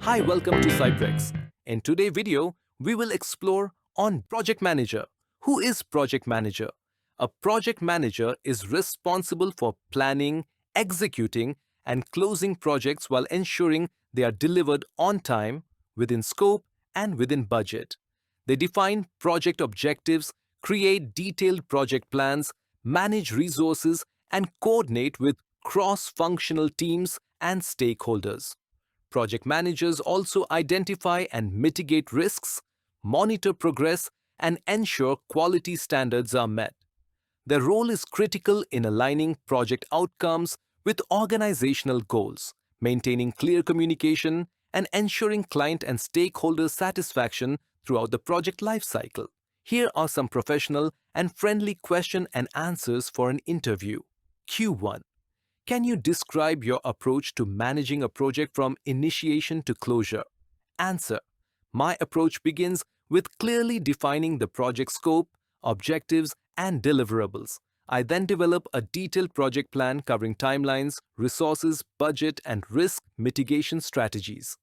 Hi, welcome to Sciprex. In today's video, we will explore on Project Manager. Who is Project Manager? A project manager is responsible for planning, executing, and closing projects while ensuring they are delivered on time, within scope, and within budget. They define project objectives, create detailed project plans, manage resources, and coordinate with cross-functional teams and stakeholders. Project managers also identify and mitigate risks, monitor progress, and ensure quality standards are met. Their role is critical in aligning project outcomes with organizational goals, maintaining clear communication, and ensuring client and stakeholder satisfaction throughout the project lifecycle. Here are some professional and friendly question and answers for an interview. Q1. Can you describe your approach to managing a project from initiation to closure? Answer. My approach begins with clearly defining the project scope, objectives, and deliverables. I then develop a detailed project plan covering timelines, resources, budget, and risk mitigation strategies.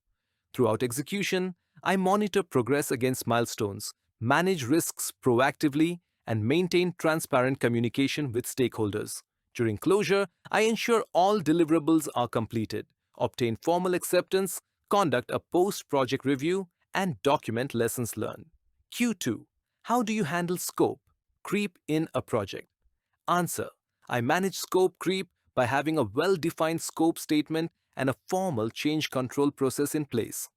Throughout execution, I monitor progress against milestones, manage risks proactively, and maintain transparent communication with stakeholders. During closure, I ensure all deliverables are completed, obtain formal acceptance, conduct a post-project review, and document lessons learned. Q2. How do you handle scope creep in a project? Answer. I manage scope creep by having a well-defined scope statement and a formal change control process in place.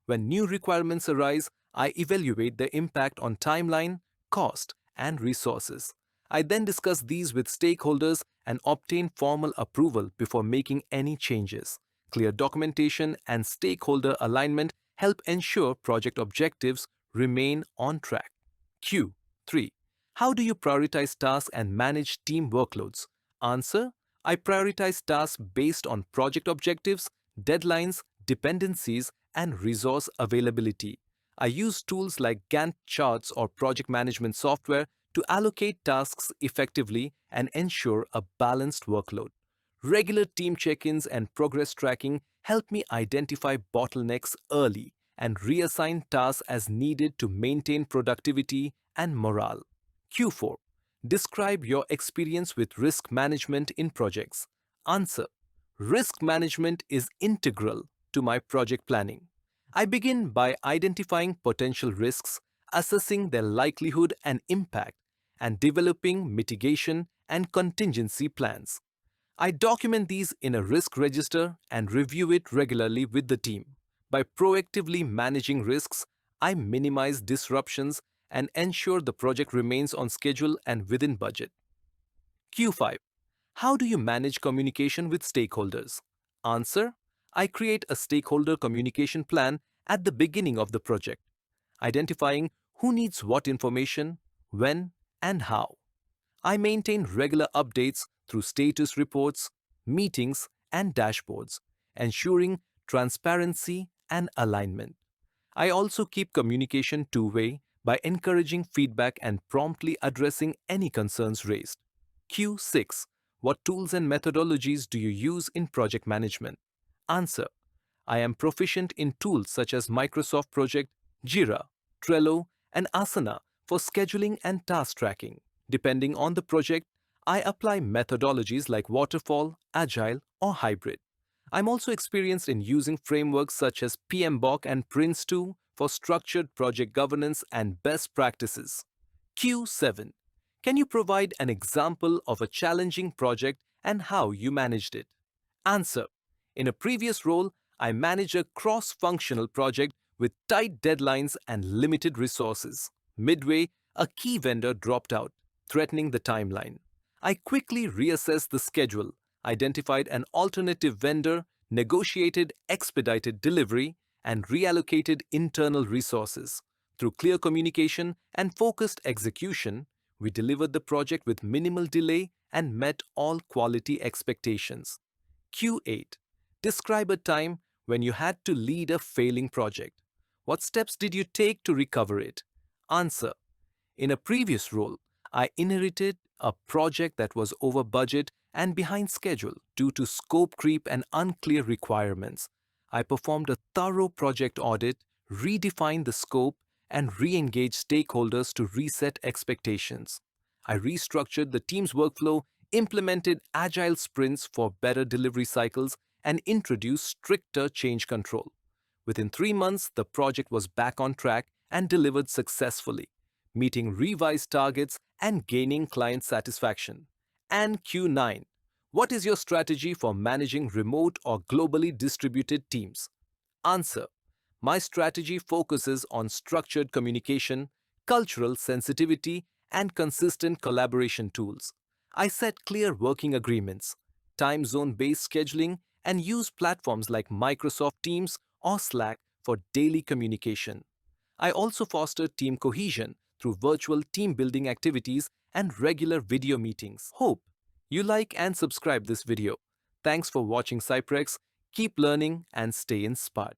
When new requirements arise, I evaluate their impact on timeline, cost, and resources. I then discuss these with stakeholders and obtain formal approval before making any changes. Clear documentation and stakeholder alignment help ensure project objectives remain on track. Q3. How do you prioritize tasks and manage team workloads? Answer. I prioritize tasks based on project objectives, deadlines, dependencies, and resource availability. I use tools like Gantt charts or project management software to allocate tasks effectively and ensure a balanced workload. Regular team check-ins and progress tracking help me identify bottlenecks early and reassign tasks as needed to maintain productivity and morale. Q4. Describe your experience with risk management in projects. Answer. Risk management is integral to my project planning. I begin by identifying potential risks, assessing their likelihood and impact, and developing mitigation and contingency plans. I document these in a risk register and review it regularly with the team. By proactively managing risks, I minimize disruptions and ensure the project remains on schedule and within budget. Q5. How do you manage communication with stakeholders? Answer. I create a stakeholder communication plan at the beginning of the project, identifying who needs what information, when, and how. I maintain regular updates through status reports, meetings, and dashboards, ensuring transparency and alignment. I also keep communication two-way by encouraging feedback and promptly addressing any concerns raised. Q6. What tools and methodologies do you use in project management? Answer. I am proficient in tools such as Microsoft Project, Jira, Trello, and Asana for scheduling and task tracking. Depending on the project, I apply methodologies like waterfall, agile, or hybrid. I'm also experienced in using frameworks such as PMBOK and Prince2 for structured project governance and best practices. Q7. Can you provide an example of a challenging project and how you managed it? Answer. In a previous role, I managed a cross-functional project with tight deadlines and limited resources. Midway, a key vendor dropped out, threatening the timeline. I quickly reassessed the schedule, identified an alternative vendor, negotiated expedited delivery, and reallocated internal resources. Through clear communication and focused execution, we delivered the project with minimal delay and met all quality expectations. Q8. Describe a time when you had to lead a failing project. What steps did you take to recover it? Answer. In a previous role, I inherited a project that was over budget and behind schedule due to scope creep and unclear requirements. I performed a thorough project audit, redefined the scope, and re-engaged stakeholders to reset expectations. I restructured the team's workflow, implemented agile sprints for better delivery cycles, and introduced stricter change control. Within 3 months, the project was back on track and delivered successfully, meeting revised targets and gaining client satisfaction. And Q9. What is your strategy for managing remote or globally distributed teams? Answer. My strategy focuses on structured communication, cultural sensitivity, and consistent collaboration tools. I set clear working agreements, time zone based scheduling, and use platforms like Microsoft Teams or Slack for daily communication. I also foster team cohesion through virtual team building activities and regular video meetings. Hope you like and subscribe this video. Thanks for watching Sciprex. Keep learning and stay inspired.